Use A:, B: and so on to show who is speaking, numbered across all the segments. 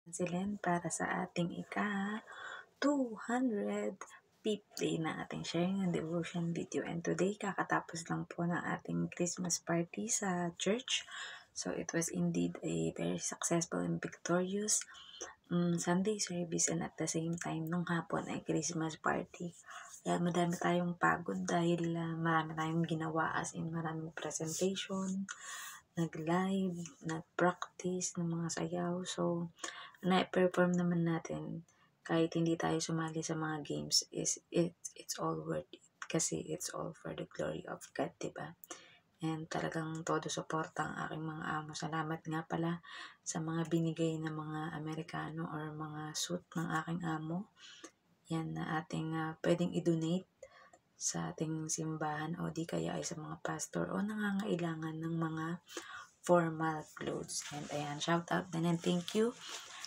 A: Silen para sa ating ika-250 na ating sharing and devotion video. And today, kakatapos lang po ng ating Christmas party sa church. So, it was indeed a very successful and victorious Sunday service, and at the same time, nung hapon ay Christmas party. Kaya madami tayong pagod dahil marami tayong ginawa, as in maraming presentation, nag-live, nag-practice ng mga sayaw. So, na-perform naman natin kahit hindi tayo sumali sa mga games it's all worth it kasi it's all for the glory of God, diba? And talagang todo suporta ang aking mga amo. Salamat nga pala sa mga binigay na mga Amerikano or mga suit ng aking amo. Yan na ating pwedeng i-donate sa ating simbahan o di kaya ay sa mga pastor o nangangailangan ng mga formal clothes. And ayan, shout out din and thank you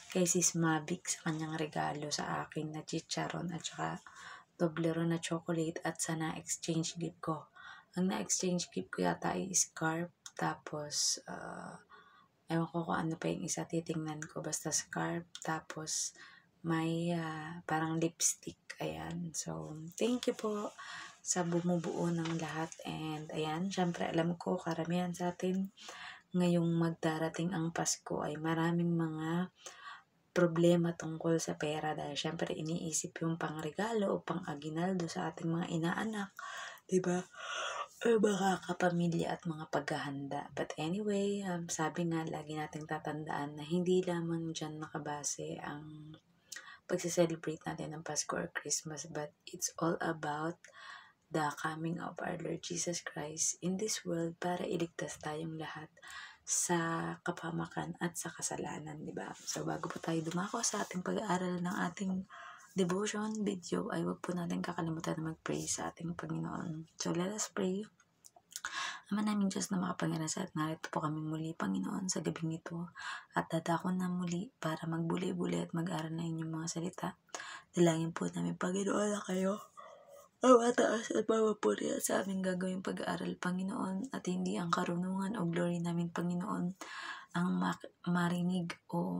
A: kay Sis Mavic sa kanyang regalo sa akin na chicharon at saka Toblerone na chocolate at sa na-exchange gift ko. Ang na-exchange gift ko yata ay scarf, tapos ewan ko kung ano pa yung isa, titingnan ko, basta scarf, tapos may parang lipstick, ayan. So, thank you po sa bumubuo ng lahat. And ayan, syempre alam ko karamihan sa atin ngayong magdarating ang Pasko ay maraming mga problema tungkol sa pera dahil syempre iniisip yung pangregalo o pang-aginaldo sa ating mga inaanak, diba? O baka kapamilya at mga paghahanda. But anyway, sabi nga, lagi nating tatandaan na hindi lamang dyan nakabase ang pagse-celebrate natin ng Pasko or Christmas, but it's all about the coming of our Lord Jesus Christ in this world para iligtas tayong lahat sa kapamakan at sa kasalanan, di ba? So, bago po tayo dumako sa ating pag-aaral ng ating devotion video, ay wag po natin kakalimutan na mag-pray sa ating Panginoon. So, let us pray. Ama namin Diyos na makapangyarihan sa at narito po kami muli, Panginoon, sa gabing ito at dadako na muli para magbuli-buli at mag-aral na inyong mga salita. Dalangin po namin, Panginoon, na kayo ang mataas at mapapuri at sa aming gagawing pag-aaral, Panginoon, at hindi ang karunungan o glory namin, Panginoon, ang marinig o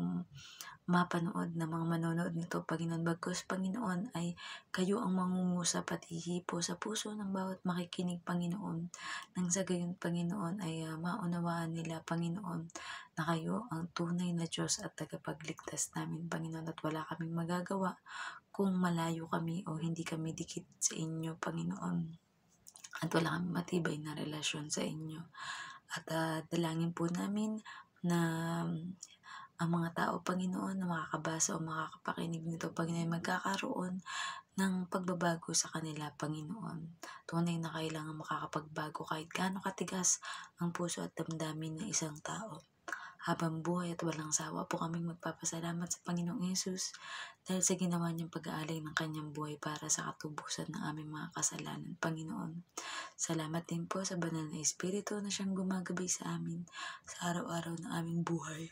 A: mapanood na mga manonood nito, Panginoon. Bagkus, Panginoon, ay kayo ang mangungusap at hihipo sa puso ng bawat makikinig, Panginoon. Nang sa gayon, Panginoon, ay maunawaan nila, Panginoon, na kayo ang tunay na Diyos at tagapagligtas namin, Panginoon, at wala kaming magagawa kung malayo kami o hindi kami dikit sa inyo, Panginoon. At wala kami matibay na relasyon sa inyo. At dalangin po namin na ang mga tao, Panginoon, na makakabasa o makakapakinig nito, Panginoon, magkakaroon ng pagbabago sa kanila, Panginoon. Tunay na kailangan makakapagbago kahit gaano katigas ang puso at damdamin ng isang tao. Habang buhay at walang sawa po kaming magpapasalamat sa Panginoong Yesus dahil sa ginawa niyang pag-aalay ng kanyang buhay para sa katubusan ng aming mga kasalanan, Panginoon. Salamat din po sa banal na Espiritu na siyang gumagabay sa amin sa araw-araw ng aming buhay.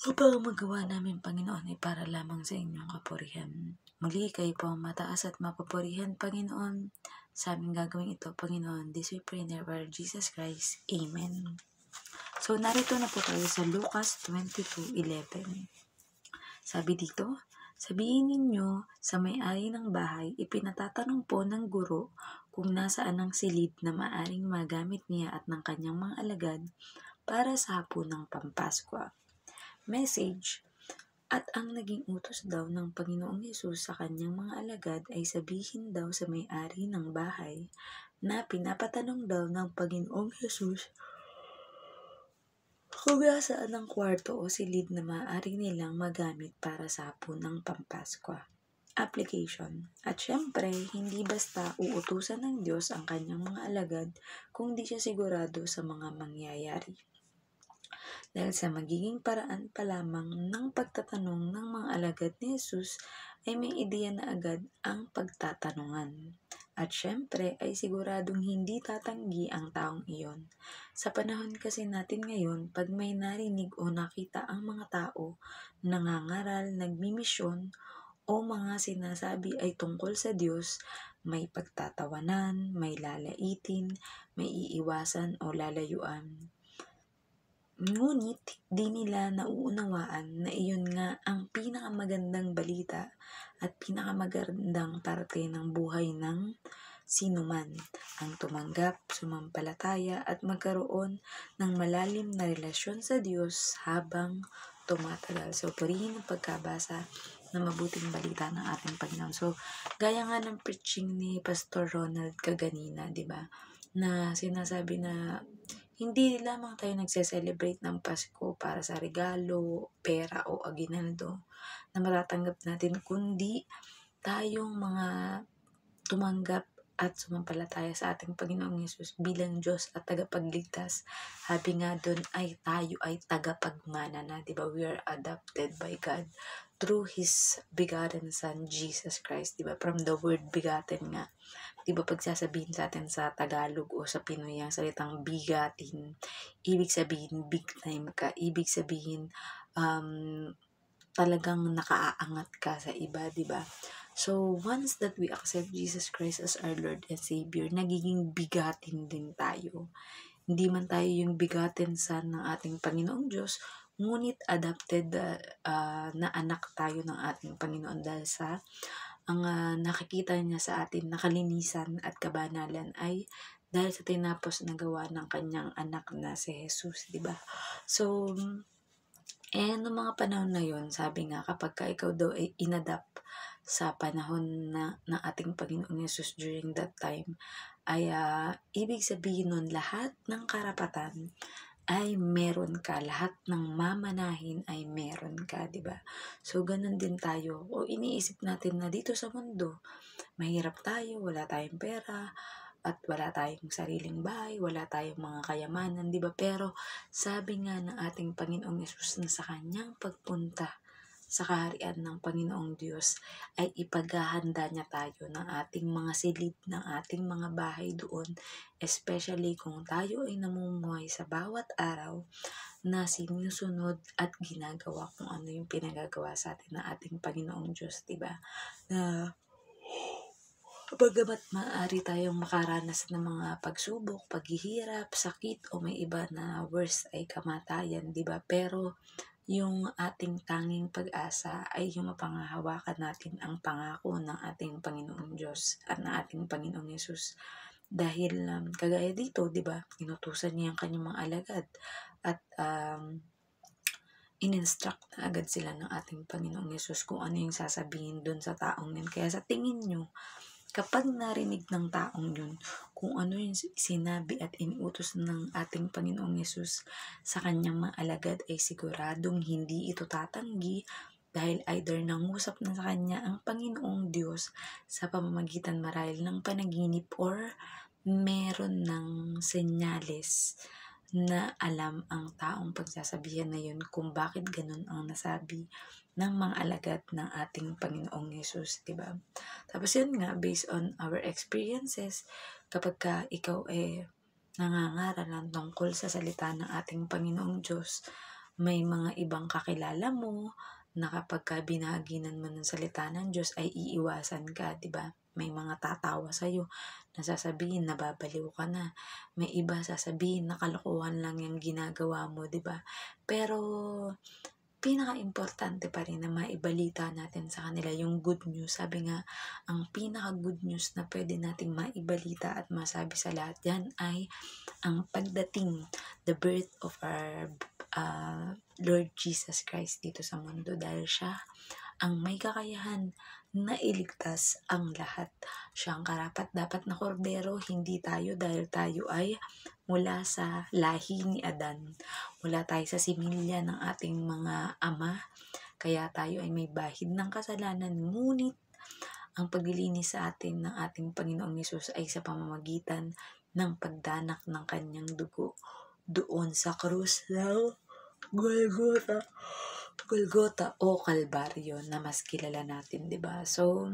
A: Upang magawa namin, Panginoon, ay para lamang sa inyong kapurihan. Muli kayo po ang mataas at mapapurihan, Panginoon, sa aming gagawin ito, Panginoon. This we pray in the name of Jesus Christ. Amen. So, narito na po tayo sa Lucas 22:11. Sabi dito, sabihin ninyo sa may-ari ng bahay, ipinatatanong po ng guro kung nasaan ang silid na maaring magamit niya at ng kanyang mga alagad para sa hapon ng Pampaskwa. Message: at ang naging utos daw ng Panginoong Yesus sa kanyang mga alagad ay sabihin daw sa may-ari ng bahay na pinapatanong daw ng Panginoong Yesus kung nasaan ang kwarto o silid na maaari nilang magamit para sa hapon ng Pampaskwa. Application. At syempre, hindi basta uutusan ng Diyos ang kanyang mga alagad kung di siya sigurado sa mga mangyayari. Dahil sa magiging paraan pa lamang ng pagtatanong ng mga alagad ni Jesus ay may ideya na agad ang pagtatanungan. At syempre ay siguradong hindi tatanggi ang taong iyon. Sa panahon kasi natin ngayon, pag may narinig o nakita ang mga tao, nangangaral, nagmimisyon, o mga sinasabi ay tungkol sa Diyos, may pagtatawanan, may lalaitin, may iiwasan o lalayuan. Ngunit di nila nauunawaan na iyon nga ang pinakamagandang balita at pinakamagandang parte ng buhay ng sinuman, ang tumanggap, sumampalataya at magkaroon ng malalim na relasyon sa Diyos habang tumatagal. So, purihin ang pagkabasa ng mabuting balita ng ating Panginoon. So, gaya nga ng preaching ni Pastor Ronald kaganina, di ba? Na sinasabi na hindi lamang tayo nagse-celebrate ng Pasko para sa regalo, pera o aginaldo na matatanggap natin, kundi tayong mga tumanggap at sumampalataya sa ating Panginoong Yesus bilang Diyos at tagapagligtas. Sabi nga doon ay tayo ay tagapagmana na, di ba? We are adopted by God through His begotten Son, Jesus Christ, di ba? From the word begotten nga. Di ba pag sasabihin sa atin sa Tagalog o sa Pinoy ang salitang bigatin, ibig sabihin big time ka, ibig sabihin talagang nakaaangat ka sa iba, di ba? So, once that we accept Jesus Christ as our Lord and Savior, nagiging bigatin din tayo. Hindi man tayo yung bigatin son ng ating Panginoong Diyos, ngunit adopted na anak tayo ng ating Panginoon dahil sa ang nakikita niya sa atin na kalinisan at kabanalan ay dahil sa tinapos na gawa ng kanyang anak na si Jesus, di ba? So, noong mga panahon na yon, sabi nga kapag ka ikaw daw ay inadapt sa panahon na ng ating Panginoong Yesus during that time, ay ibig sabihin nun lahat ng karapatan ay meron ka, lahat ng mamanahin ay meron ka, di ba? So, ganun din tayo. O iniisip natin na dito sa mundo, mahirap tayo, wala tayong pera, at wala tayong sariling bahay, wala tayong mga kayamanan, di ba? Pero sabi nga ng ating Panginoong Yesus na sa kanyang pagpunta sa kaharian ng Panginoong Diyos ay ipaghahanda niya tayo ng ating mga silid, ng ating mga bahay doon, especially kung tayo ay namumuhay sa bawat araw na sinusunod at ginagawa kung ano yung pinagagawa sa atin ng ating Panginoong Diyos, di ba? Na bagamat maaari tayong makaranas ng mga pagsubok, paghihirap, sakit o may iba na worse ay kamatayan, di ba? Pero yung ating tanging pag-asa ay yung mapanghahawakan natin ang pangako ng ating Panginoong Diyos at ng ating Panginoong Yesus. Dahil kagaya dito, di ba, inutusan niya ang kanyang mga alagad at in-instruct na agad sila ng ating Panginoong Yesus kung ano yung sasabihin dun sa taong yun. Kaya sa tingin nyo, kapag narinig ng taong yun kung ano yung sinabi at inutos ng ating Panginoong Yesus sa kanyang mga alagad, ay siguradong hindi ito tatanggi dahil either nangusap na sa kanya ang Panginoong Diyos sa pamamagitan marahil ng panaginip or meron ng senyales na alam ang taong pagsasabihan na yun kung bakit ganun ang nasabi ng mga alagad ng ating Panginoong Yesus, diba? Tapos yun nga, based on our experiences, kapag ka ikaw nangangaral tungkol sa salita ng ating Panginoong Diyos, may mga ibang kakilala mo na kapag ka binahaginan mo ng salita ng Diyos ay iiwasan ka, diba? May mga tatawa sa'yo na sasabihin nababaliw ka na. May iba sasabihin na kalokohan lang yung ginagawa mo, diba? Pero pinaka-importante pa rin na maibalita natin sa kanila yung good news. Sabi nga, ang pinaka-good news na pwede nating maibalita at masabi sa lahat yan ay ang pagdating, the birth of our Lord Jesus Christ dito sa mundo, dahil siya ang may kakayahan na iligtas ang lahat. Siya ang karapat dapat na kordero, hindi tayo, dahil tayo ay mula sa lahi ni Adan. Mula tayo sa similya ng ating mga ama, kaya tayo ay may bahid ng kasalanan. Ngunit ang paglilinis sa atin ng ating Panginoong Yesus ay sa pamamagitan ng pagdanak ng kanyang dugo doon sa krus ng Golgotha o Kalbaryo na mas kilala natin, 'di ba? So,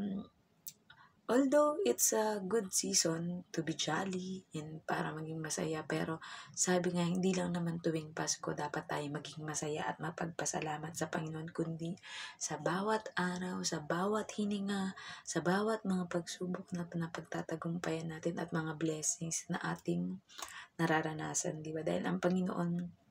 A: although it's a good season to be jolly and para maging masaya, pero sabi nga hindi lang naman tuwing Pasko dapat tayo maging masaya at mapagpasalamat sa Panginoon, kundi sa bawat araw, sa bawat hininga, sa bawat mga pagsubok na napagtatagumpayan natin at mga blessings na ating nararanasan, 'di ba? Dahil ang Panginoon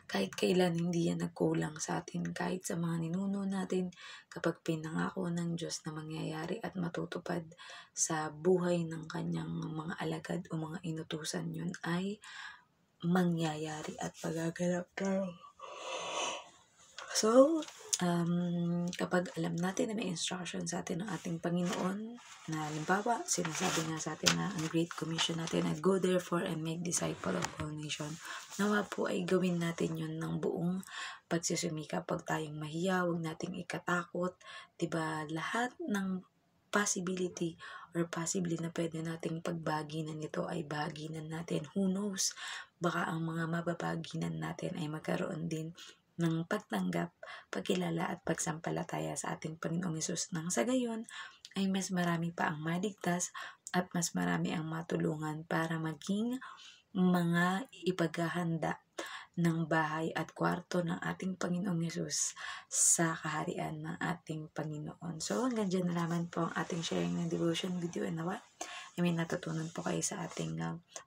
A: kahit kailan hindi yan nagkulang sa atin, kahit sa mga ninuno natin, kapag pinangako ng Diyos na mangyayari at matutupad sa buhay ng kanyang mga alagad o mga inutusan, yun ay mangyayari at magaganap tayo. So, kapag alam natin na may instruction sa atin ng ating Panginoon, na halimbawa, sinasabi nga sa atin na ang Great Commission natin na go therefore and make disciple of all nations, nawa po ay gawin natin yun ng buong pagsusumika. Pag tayong mahiya, huwag nating ikatakot, diba? Lahat ng possibility or possibly na pwede nating pagbaginan nito ay baginan natin. Who knows? Baka ang mga mababaginan natin ay magkaroon din ng pagtanggap, pagkilala at pagsampalataya sa ating Panginoong Hesus, nang sa gayon ay mas marami pa ang maligtas at mas marami ang matulungan para maging mga ipaghahanda ng bahay at kwarto ng ating Panginoong Hesus sa kaharian ng ating Panginoon. So hanggang dyan na naman po ang ating sharing ng devotion video, and nawa may natutunan po kayo sa ating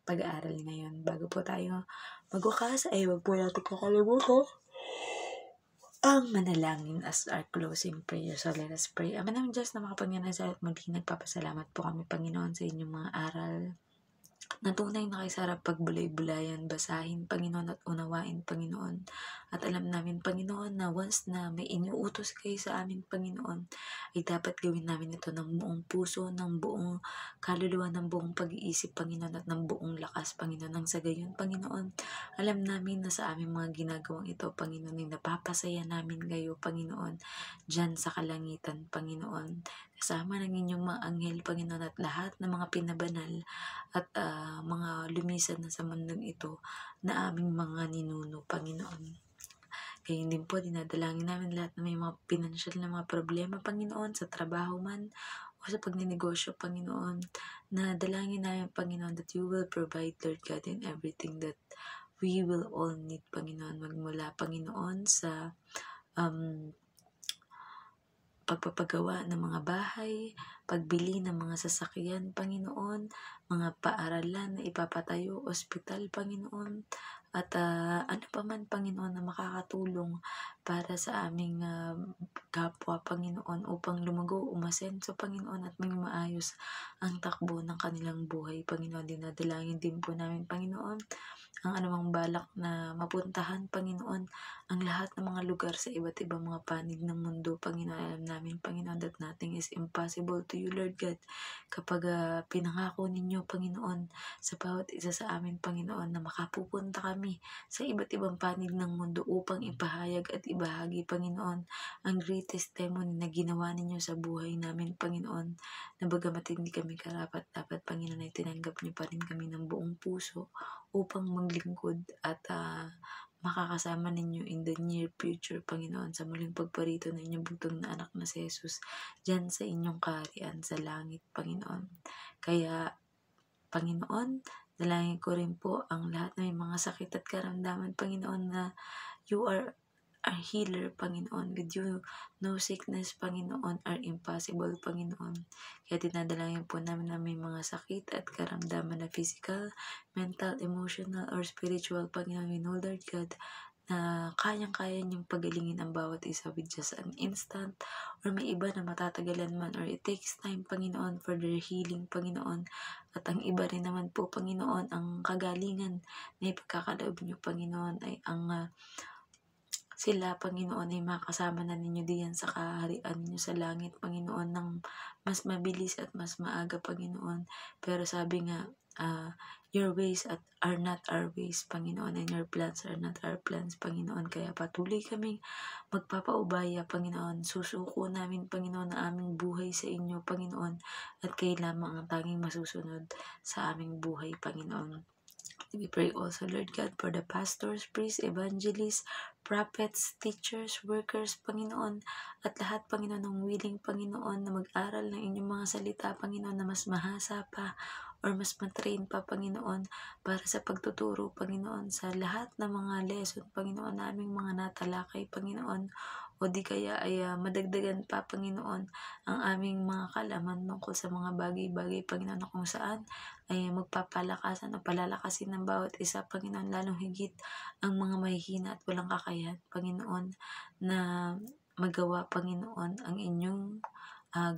A: pag-aaral ngayon. Bago po tayo magwakas ay wag po natin kakalimutan ang manalangin as our closing prayer. So let us pray. Ama namin Diyos na makapangyarihan sa at muli, nagpapasalamat po kami Panginoon sa inyong mga aral na tunay na kayo sarap pagbulay-bulayan, basahin Panginoon at unawain Panginoon. At alam namin Panginoon na once na may iniuutos kayo sa amin Panginoon, ay dapat gawin namin ito ng buong puso, ng buong kaluluwa, ng buong pag-iisip Panginoon at ng buong lakas Panginoon. Nang sa gayon Panginoon, alam namin na sa aming mga ginagawang ito Panginoon, ay napapasaya namin kayo Panginoon dyan sa kalangitan Panginoon. Kasama ng inyong mga anghel Panginoon at lahat ng mga pinabanal at mga lumisan na sa mundong ito na aming mga ninuno Panginoon. Kaya din po, dinadalangin namin lahat na may mga pinansyal na mga problema Panginoon, sa trabaho man o sa pagninegosyo Panginoon, na dalangin namin Panginoon that you will provide Lord God in everything that we will all need Panginoon, magmula Panginoon sa pagpapagawa ng mga bahay, pagbili ng mga sasakyan, Panginoon, mga paaralan na ipapatayo, ospital, Panginoon, at ano pa man, Panginoon, na makakatulong para sa aming kapwa, Panginoon, upang lumago, umasenso, Panginoon, at maging maayos ang takbo ng kanilang buhay, Panginoon. Dinadalangin din po namin, Panginoon, ang anumang balak na mapuntahan, Panginoon, ang lahat ng mga lugar sa iba't ibang mga panig ng mundo, Panginoon. Alam namin, Panginoon, that nothing is impossible to you, Lord God. Kapag pinangako ninyo, Panginoon, sa bawat isa sa amin, Panginoon, na makapupunta kami sa iba't ibang panig ng mundo upang ipahayag at ibahagi, Panginoon, ang great testimony na ginawa ninyo sa buhay namin, Panginoon, na bagamat hindi kami karapat-dapat, Panginoon, ay tinanggap niyo pa rin kami ng buong puso upang maglingkod at makakasama ninyo in the near future, Panginoon, sa muling pagparito ng inyong bugtong na anak na si Jesus dyan sa inyong kaharian sa langit, Panginoon. Kaya, Panginoon, dalangin ko rin po ang lahat ng mga sakit at karamdaman, Panginoon, na you are a healer, Panginoon. With you, no sickness, Panginoon, are impossible, Panginoon. Kaya dinadalangin po namin na may mga sakit at karamdaman na physical, mental, emotional, or spiritual, Panginoon. We know, Lord God, na kayang-kaya niyong pagalingin ang bawat isa with just an instant, or may iba na matatagalan man, or it takes time, Panginoon, for their healing, Panginoon. At ang iba rin naman po, Panginoon, ang kagalingan na ipagkakaloob niyo, Panginoon, ay ang sila, Panginoon, ay makasama na ninyo diyan sa kaharian ninyo sa langit, Panginoon, ng mas mabilis at mas maaga, Panginoon. Pero sabi nga, your ways are not our ways, Panginoon, and your plans are not our plans, Panginoon. Kaya patuloy kaming magpapaubaya, Panginoon. Susuko namin, Panginoon, ang aming buhay sa inyo, Panginoon, at kayo lamang ang tanging masusunod sa aming buhay, Panginoon. We pray also, Lord God, for the pastors, priests, evangelists, prophets, teachers, workers, Panginoon, at lahat, Panginoon, ng willing, Panginoon, na mag-aral ng inyong mga salita, Panginoon, na mas mahasa pa or mas matrain pa, Panginoon, para sa pagtuturo, Panginoon, sa lahat ng mga lesson, Panginoon, naming mga natalakay, Panginoon, o di kaya ay madagdagan pa, Panginoon, ang aming mga kaalaman tungkol sa mga bagay-bagay, Panginoon, na kung saan ay magpapalakasan o palalakasin ng bawat isa, Panginoon, lalong higit ang mga mahihina at walang kakayahan, Panginoon, na magawa, Panginoon, ang inyong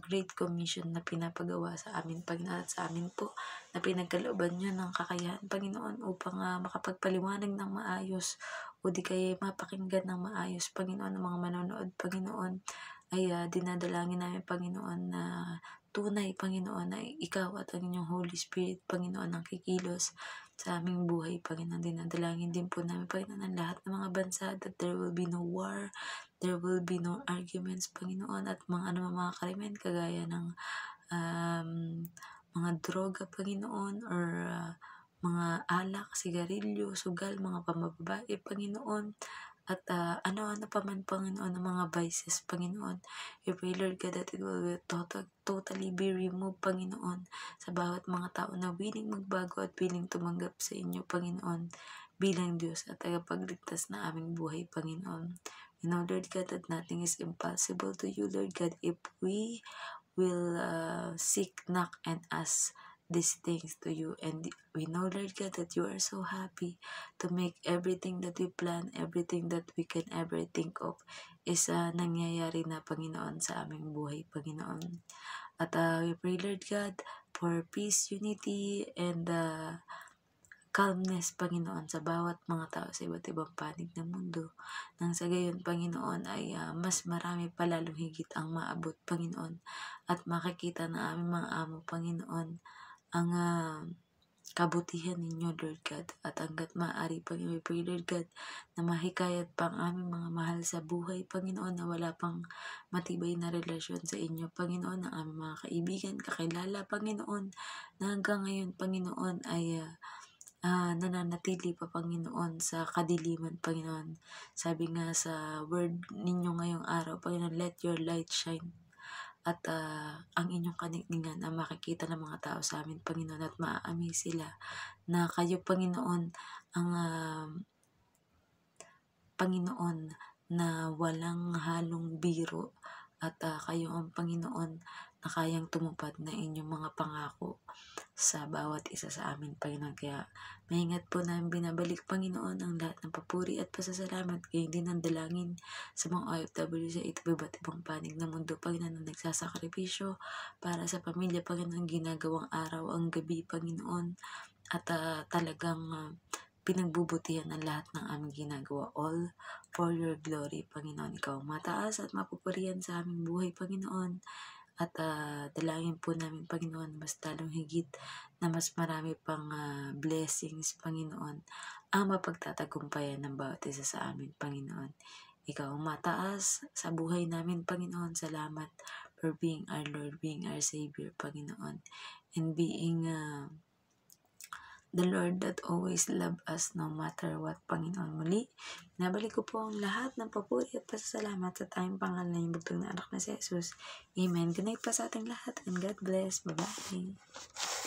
A: Great Commission na pinapagawa sa amin, Panginoon, at sa amin po na pinagkalooban nyo ng kakayahan, Panginoon, upang makapagpaliwanag ng maayos o di kaya mapakinggan ng maayos, Panginoon, ng mga manonood, Panginoon, ay dinadalangin namin, Panginoon, na tunay, Panginoon, na ikaw at ang inyong Holy Spirit, Panginoon, ang kikilos sa aming buhay, Panginoon. Dinadalangin din po namin, Panginoon, ang lahat ng mga bansa that there will be no war, there will be no arguments, Panginoon, at mga mga krimen kagaya ng mga droga, Panginoon, or mga alak, sigarilyo, sugal, mga pambababae, Panginoon, at ano-ano pa man, Panginoon, ng mga vices, Panginoon. We pray, Lord God, that it will totally be removed, Panginoon, sa bawat mga tao na willing magbago at willing tumanggap sa inyo, Panginoon, bilang Diyos at tagapagligtas na aming buhay, Panginoon. We know, Lord God, that nothing is impossible to you, Lord God, if we will seek, knock, and ask these things to you. And we know, Lord God, that you are so happy to make everything that we plan, everything that we can ever think of is nangyayari na, Panginoon, sa aming buhay, Panginoon. At we pray, Lord God, for peace, unity, and calmness, Panginoon, sa bawat mga tao sa iba't ibang panig ng mundo. Nang sa gayon, Panginoon, ay mas marami pa lalong higit ang maabot, Panginoon, at makikita na aming mga amo, Panginoon, ang kabutihan ninyo, Lord God. At hanggat maaari, Panginoon, we pray, Lord God, na mahikayat pa ang aming mga mahal sa buhay, Panginoon, na wala pang matibay na relasyon sa inyo, Panginoon, ng aming mga kaibigan, kakilala, Panginoon, na hanggang ngayon, Panginoon, ay nananatili pa, Panginoon, sa kadiliman, Panginoon. Sabi nga sa word ninyo ngayong araw, Panginoon, let your light shine. At ang inyong kanindigan ang makikita ng mga tao sa amin, Panginoon, at maaamiss sila na kayo, Panginoon, ang Panginoon na walang halong biro, at kayo ang Panginoon na kayang tumupad na inyong mga pangako sa bawat isa sa amin, Panginoon. Kaya maingat po namin binabalik, Panginoon, ang lahat ng papuri at pasasalamat, kayo din ang dalangin sa mga OFW sa iba't ibang panig ng mundo, Panginoon, na nagsasakripisyo para sa pamilya, Panginoon, ginagawang araw ang gabi, Panginoon, at talagang pinagbubutihan ang lahat ng aming ginagawa, all for your glory, Panginoon. Ikaw mataas at mapupurihan sa aming buhay, Panginoon. At dalangin po namin, Panginoon, mas talong higit na mas marami pang blessings, Panginoon, ang mapagtatagumpayan ng bawat isa sa amin, Panginoon. Ikaw ang mataas sa buhay namin, Panginoon. Salamat for being our Lord, being our Savior, Panginoon, and being the Lord that always love us no matter what, Panginoon. Muli, nabalik ko po ang lahat ng papuri at pasasalamat sa tayong pangalan ng bugtong na anak na si Jesus. Amen. Good night pa sa ating lahat and God bless. Bye-bye.